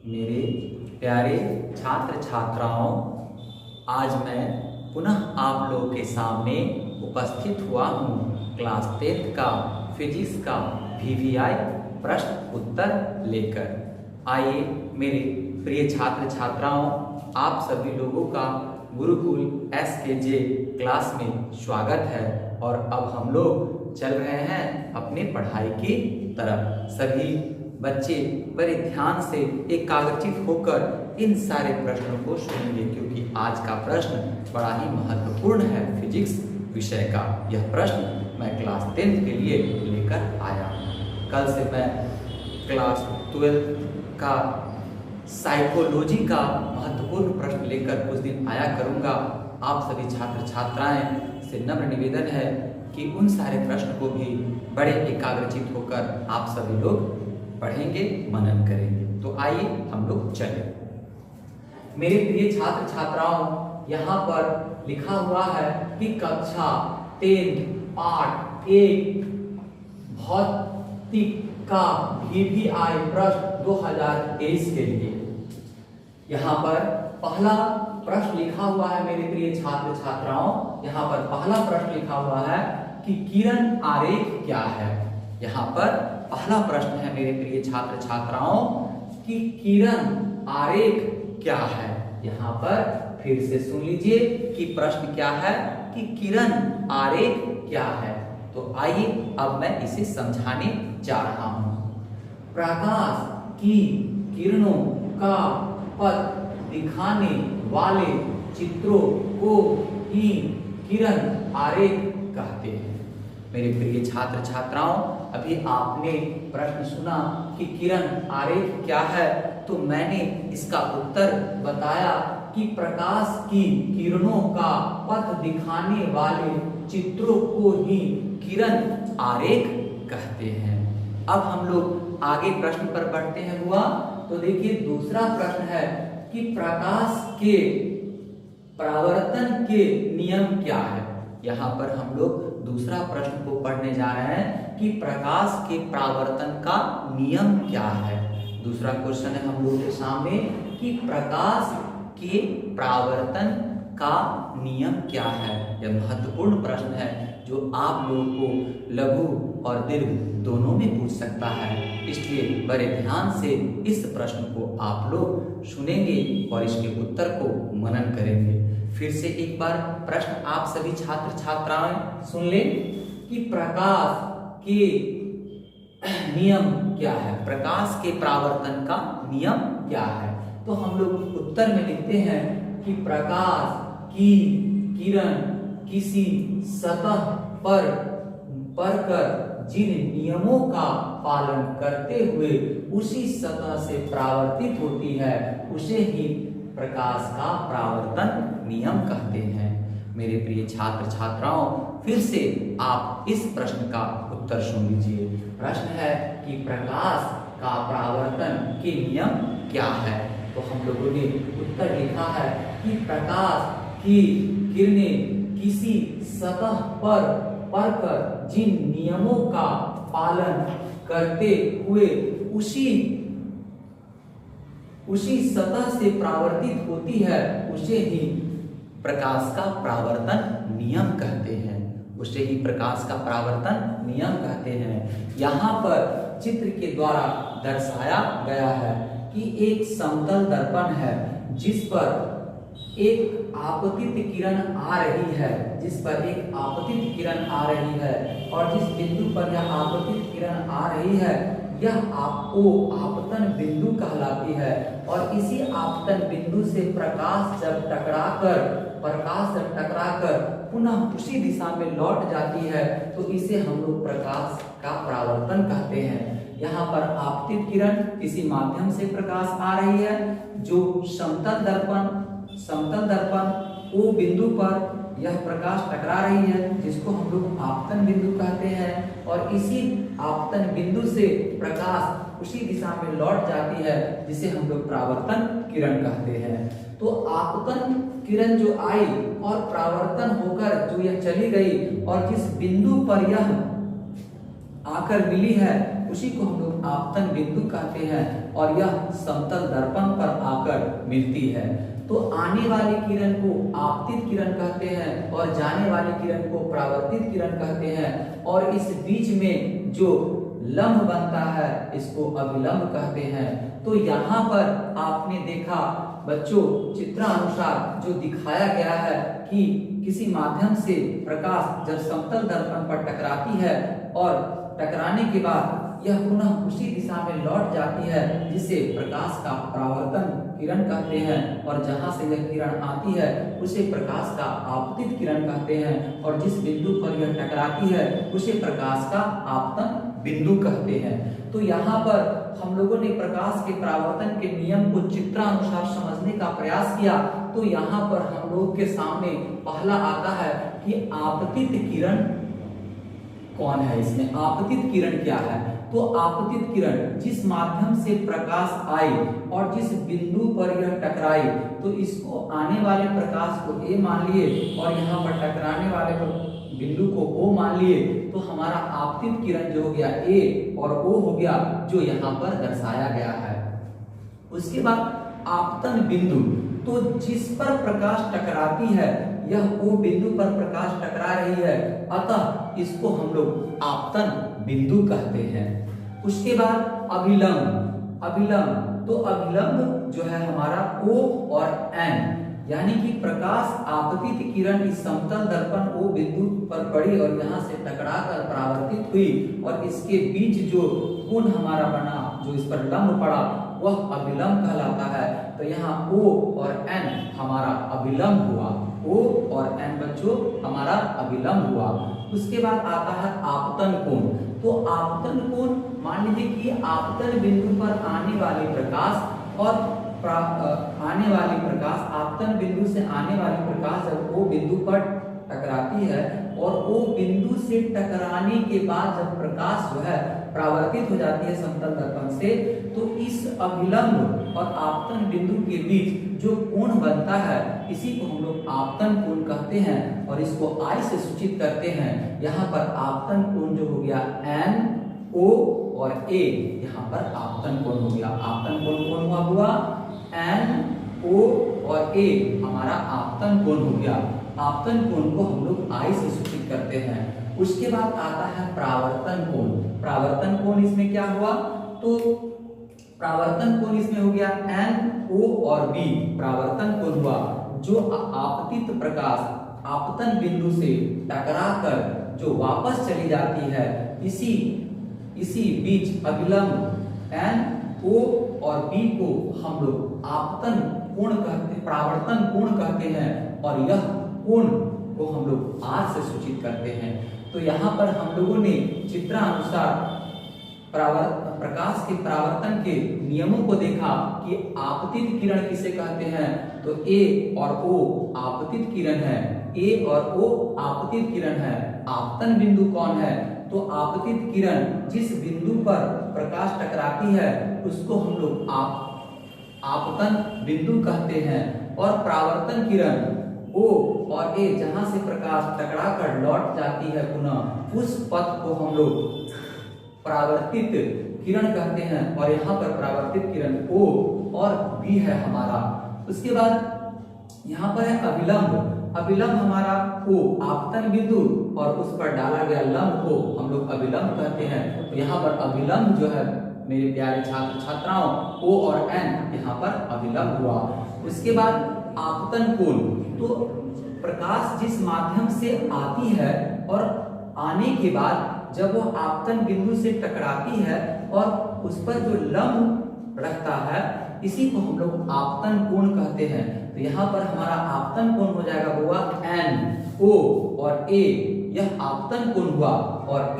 मेरे प्यारे छात्र छात्राओं, आज मैं पुनः आप लोगों के सामने उपस्थित हुआ हूँ क्लास 10th का फिजिक्स का VVI प्रश्न उत्तर लेकर। आइए मेरे प्रिय छात्र छात्राओं, आप सभी लोगों का गुरुकुल SKJ क्लास में स्वागत है। और अब हम लोग चल रहे हैं अपनी पढ़ाई की तरफ। सभी बच्चे बड़े ध्यान से एकाग्रचित होकर इन सारे प्रश्नों को सुनेंगे, क्योंकि आज का प्रश्न बड़ा ही महत्वपूर्ण है फिजिक्स विषय का। यह प्रश्न मैं क्लास 10th के लिए लेकर आया हूँ। कल से मैं क्लास 12th का साइकोलॉजी का महत्वपूर्ण प्रश्न लेकर कुछ दिन आया करूँगा। आप सभी छात्र छात्राएं से नम्र निवेदन है कि उन सारे प्रश्न को भी बड़े एकाग्रचित होकर आप सभी लोग पढ़ेंगे, मनन करेंगे। तो आइए हम लोग चलें। मेरे प्रिय छात्र छात्राओं, यहाँ पर लिखा हुआ है कि कक्षा 10 पाठ 1 भौतिक का VVI प्रश्न 2023 के लिए यहाँ पर पहला प्रश्न लिखा हुआ है। मेरे प्रिय छात्र छात्राओं, यहाँ पर पहला प्रश्न लिखा हुआ है कि किरण आरेख क्या है। यहाँ पर पहला प्रश्न है मेरे प्रिय छात्र छात्राओं कि किरण आरेख क्या है। यहाँ पर फिर से सुन लीजिए कि प्रश्न क्या है कि किरण आरेख क्या है। तो आइए अब मैं इसे समझाने जा रहा हूँ। प्रकाश की किरणों का पथ दिखाने वाले चित्रों को ही किरण आरेख कहते हैं। मेरे प्रिय छात्र छात्राओं, अभी आपने प्रश्न सुना कि किरण आरेख क्या है, तो मैंने इसका उत्तर बताया कि प्रकाश की किरणों का पथ दिखाने वाले चित्रों को ही किरण आरेख कहते हैं। अब हम लोग आगे प्रश्न पर बढ़ते हैं हुआ। तो देखिए दूसरा प्रश्न है कि प्रकाश के परावर्तन के नियम क्या है। यहाँ पर हम लोग दूसरा प्रश्न को पढ़ने जा रहे हैं कि प्रकाश के परावर्तन का नियम क्या है। दूसरा क्वेश्चन है हम लोगों के सामने कि प्रकाश के परावर्तन का नियम क्या है। यह महत्वपूर्ण प्रश्न है जो आप लोगों को लघु और दीर्घ दोनों में पूछ सकता है, इसलिए बड़े ध्यान से इस प्रश्न को आप लोग सुनेंगे और इसके उत्तर को मनन करेंगे। फिर से एक बार प्रश्न आप सभी छात्र छात्राएं सुन लें कि प्रकाश के नियम क्या है, प्रकाश के परावर्तन का नियम क्या है। तो हम लोग उत्तर में लिखते हैं कि प्रकाश की किरण किसी सतह पर पड़कर जिन नियमों का पालन करते हुए उसी सतह से परावर्तित होती है, उसे ही प्रकाश का परावर्तन नियम कहते हैं। मेरे प्रिय छात्र छात्राओं, फिर से आप इस प्रश्न का उत्तर सुन लीजिए। प्रश्न है कि प्रकाश का परावर्तन के नियम क्या है। तो हम लोगों ने उत्तर लिखा है कि प्रकाश की किरणें किसी सतह पर पड़कर जिन नियमों का पालन करते हुए उसी सतह से परावर्तित होती है, उसे ही प्रकाश का परावर्तन नियम कहते हैं। उसे ही प्रकाश का परावर्तन नियम कहते हैं। यहाँ पर चित्र के द्वारा दर्शाया गया है कि एक समतल दर्पण है जिस पर एक आपतित किरण आ रही है, और जिस बिंदु पर यह आपतित किरण आ रही है यह आपको आपतन बिंदु कहलाती है। और इसी आपतन बिंदु से प्रकाश जब टकराकर पुनः उसी दिशा में लौट जाती है, तो इसे हम लोग प्रकाश का परावर्तन कहते हैं। यहाँ पर आपतित किरण किसी माध्यम से प्रकाश आ रही है, जो समतल दर्पण वो बिंदु पर यह प्रकाश टकरा रही है, जिसको हम लोग आपतन बिंदु कहते हैं। और इसी आपतन बिंदु से प्रकाश उसी दिशा में लौट जाती है, जिसे हम लोग परावर्तन किरण कहते हैं। तो आपतन किरण जो आई और परावर्तन होकर जो यह चली गई और जिस बिंदु पर यह आकर मिली है, उसी को हम लोग आपतन बिंदु कहते हैं और यह समतल दर्पण पर आकर मिलती है। तो आने वाली किरण को आपतित किरण कहते हैं और जाने वाली किरण को परावर्तित किरण कहते हैं, और इस बीच में जो लंब बनता है इसको अभिलंब कहते हैं। तो यहाँ पर आपने देखा बच्चों, चित्रानुसार जो दिखाया गया है कि किसी माध्यम से प्रकाश जब समतल दर्पण पर टकराती है और टकराने के बाद यह पुनः उसी दिशा में लौट जाती है, जिसे प्रकाश का परावर्तन किरण कहते हैं, और जहां से यह किरण आती है उसे प्रकाश का आपतित किरण कहते हैं, और जिस बिंदु पर यह टकराती है उसे प्रकाश का आपतन बिंदु कहते हैं। तो यहाँ पर हम लोगों ने प्रकाश के परावर्तन के नियम को चित्रानुसार समझने का प्रयास किया। तो यहाँ पर हम लोग के सामने पहला आता है कि आपतित किरण कौन है। इसमें आपतित किरण क्या है? तो आपतित किरण जिस माध्यम से प्रकाश आई और जिस बिंदु पर यह टकराई, तो इसको आने वाले प्रकाश को ए मान लिए और यहाँ पर टकराने वाले बिंदु को ओ मान लिए, तो हमारा आपतित किरण जो हो गया ए और ओ हो गया, जो यहाँ पर दर्शाया गया है। उसके बाद आपतन बिंदु, तो जिस पर प्रकाश टकराती है यह ओ बिंदु पर प्रकाश टकरा रही है, अतः इसको हम लोग आपतन बिंदु कहते हैं। उसके बाद अभिलंब, अभिलंब तो अभिलंब जो है हमारा ओ और एन, यानी कि प्रकाश आपतित किरण इस समतल दर्पण ओ बिंदु पर पड़ी और यहाँ से टकराकर परावर्तित हुई और इसके बीच जो कोण हमारा बना, जो इस पर लंब पड़ा, वह अभिलंब कहलाता है। तो यहाँ O और N हमारा अभिलंब हुआ, O और N बच्चों हमारा अभिलंब हुआ। उसके बाद आता है आपतन कोण। तो आपतन कोण, मान लीजिए कि आपतन बिंदु पर आने वाले प्रकाश और आने वाली प्रकाश, आपतन बिंदु से आने वाली प्रकाश जब O बिंदु पर टकराती है और O बिंदु से टकराने के बाद जब प्रकाश जो है परावर्तित हो जाती है समतल दर्पण से, तो इस अभिलंब और आपतन बिंदु के बीच जो कोण बनता है इसी को हम लोग आपतन कोण कहते हैं और इसको I से सूचित करते हैं। यहाँ पर आपतन कोण जो हो गया N, O और A, यहाँ पर आपतन कोण हो गया। आपतन कोण कौन हुआ? N, O और A हमारा आपतन कोण हो गया। आपतन कोण को हम लोग I से सूचित करते हैं। उसके बाद आता है परावर्तन कोण। परावर्तन कोण इसमें क्या हुआ? तो परावर्तन कोण इसमें हो गया N, O और B। परावर्तन कोण हुआ जो आपतित प्रकाश आपतन बिंदु से टकराकर जो वापस चली जाती है, इसी बीच अभिलंब N, O और B को हम लोग आपतन कोण कहते, परावर्तन कोण कहते हैं और यह कोण को हम लोग R से सूचित करते हैं। तो यहाँ पर हम लोगों ने चित्रानुसार प्रकाश के परावर्तन के नियमों को देखा कि आपतित किरण किसे कहते हैं, तो A और O आपतित किरण है, A और O आपतित किरण है। आपतन बिंदु कौन है? तो आपतित किरण जिस बिंदु पर प्रकाश टकराती है उसको हम लोग आपतन बिंदु कहते हैं, और परावर्तन किरण O और A जहां से प्रकाश टकराकर लौट जाती है पुनः, उस पथ को हम लोग परावर्तित किरण कहते हैं और यहाँ पर परावर्तित किरण O और B है हमारा। उसके बाद यहाँ पर है अभिलंब। अभिलंब हमारा O आपतन बिंदु और उस पर डाला गया लंब को हम लोग अभिलंब कहते हैं। तो यहाँ पर अभिलंब जो है मेरे प्यारे छात्र छात्राओं, O और N यहाँ पर अभिलंब हुआ। उसके बाद आपतन कोण, तो प्रकाश जिस माध्यम से आती है और आने के बाद जब वो आपतन बिंदु से टकराती है और उस पर जो लंब रखता है, इसी को हम लोग आपतन कोण कहते हैं। तो यहाँ पर हमारा आपतन कोण हो जाएगा हुआ N, O और A, यह आपतन कोण हुआ और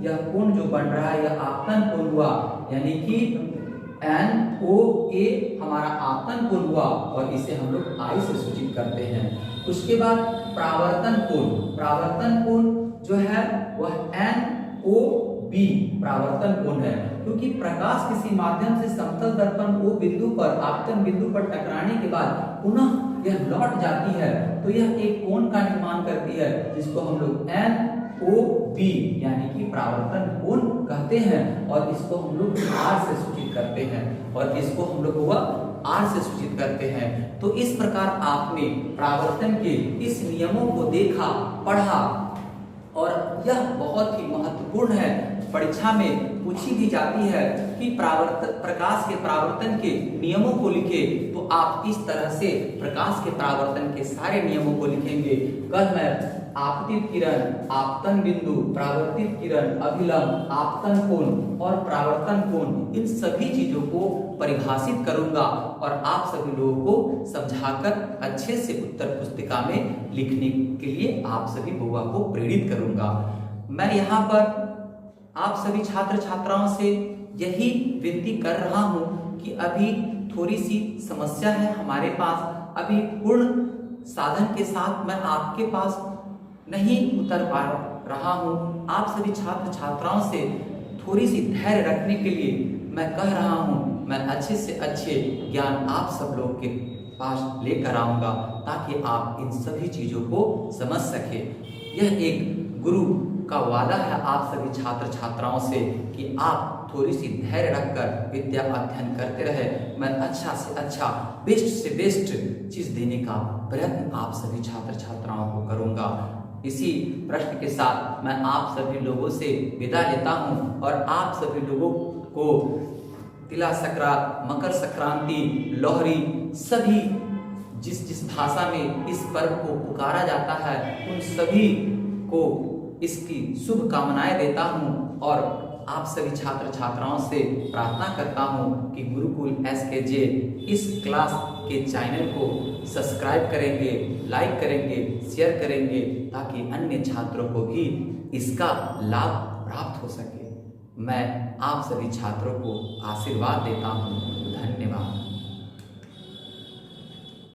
यह कोण जो बन रहा है यह आपतन कोण हुआ, यानी कि N, O, A हमारा आपतन कोण हुआ और इसे हम लोग I से सूचित करते हैं। उसके बाद परावर्तन कोण। परावर्तन कोण जो है वह N, O, B परावर्तन कोण है, क्योंकि प्रकाश किसी माध्यम से समतल दर्पण O बिंदु पर आपतन बिंदु पर टकराने के बाद पुनः यह लौट जाती है, तो यह एक कोण का निर्माण करती है जिसको हम लोग N, ओ बी यानी कि परावर्तन कोण कहते हैं और इसको हम लोग आर से सूचित करते हैं और इसको हम लोग हुआ आर से सूचित करते हैं। तो इस प्रकार आपने परावर्तन के इस नियमों को देखा, पढ़ा और यह बहुत ही महत्वपूर्ण है। परीक्षा में पूछी भी जाती है कि प्रकाश के परावर्तन के नियमों को लिखे, तो आप इस तरह से प्रकाश के परावर्तन के सारे नियमों को लिखेंगे। कल मैं आपतित किरण, आपतन बिंदु, परावर्तित किरण, अभिलंब, आपतन कोण और परावर्तन कोण, इन सभी चीजों को परिभाषित करूंगा और आप सभी लोगों को समझाकर अच्छे से उत्तर पुस्तिका में लिखने के लिए आप सभी बुआ को प्रेरित करूंगा। मैं यहाँ पर आप सभी छात्र छात्राओं से यही विनती कर रहा हूं कि अभी थोड़ी सी समस्या है हमारे पास, अभी पूर्ण साधन के साथ मैं आपके पास नहीं उतर पा रहा हूं। आप सभी छात्र छात्राओं से थोड़ी सी धैर्य रखने के लिए मैं कह रहा हूं, मैं अच्छे से अच्छे ज्ञान आप सब लोग के पास लेकर आऊंगा ताकि आप इन सभी चीजों को समझ सके। यह एक गुरु का वादा है आप सभी छात्र छात्राओं से कि आप थोड़ी सी धैर्य रखकर विद्या अध्ययन करते रहे। मैं अच्छा से अच्छा, बेस्ट से बेस्ट चीज देने का प्रयत्न आप सभी छात्र छात्राओं को करूंगा। इसी प्रश्न के साथ मैं आप सभी लोगों से विदा लेता हूं और आप सभी लोगों को तिला संक्रांति, मकर संक्रांति, लोहरी, सभी जिस जिस भाषा में इस पर्व को पुकारा जाता है उन सभी को इसकी शुभकामनाएं देता हूं और आप सभी छात्र छात्राओं से प्रार्थना करता हूं कि गुरुकुल SKJ इस क्लास के चैनल को सब्सक्राइब करेंगे, लाइक करेंगे, शेयर करेंगे ताकि अन्य छात्रों को भी इसका लाभ प्राप्त हो सके। मैं आप सभी छात्रों को आशीर्वाद देता हूं। धन्यवाद।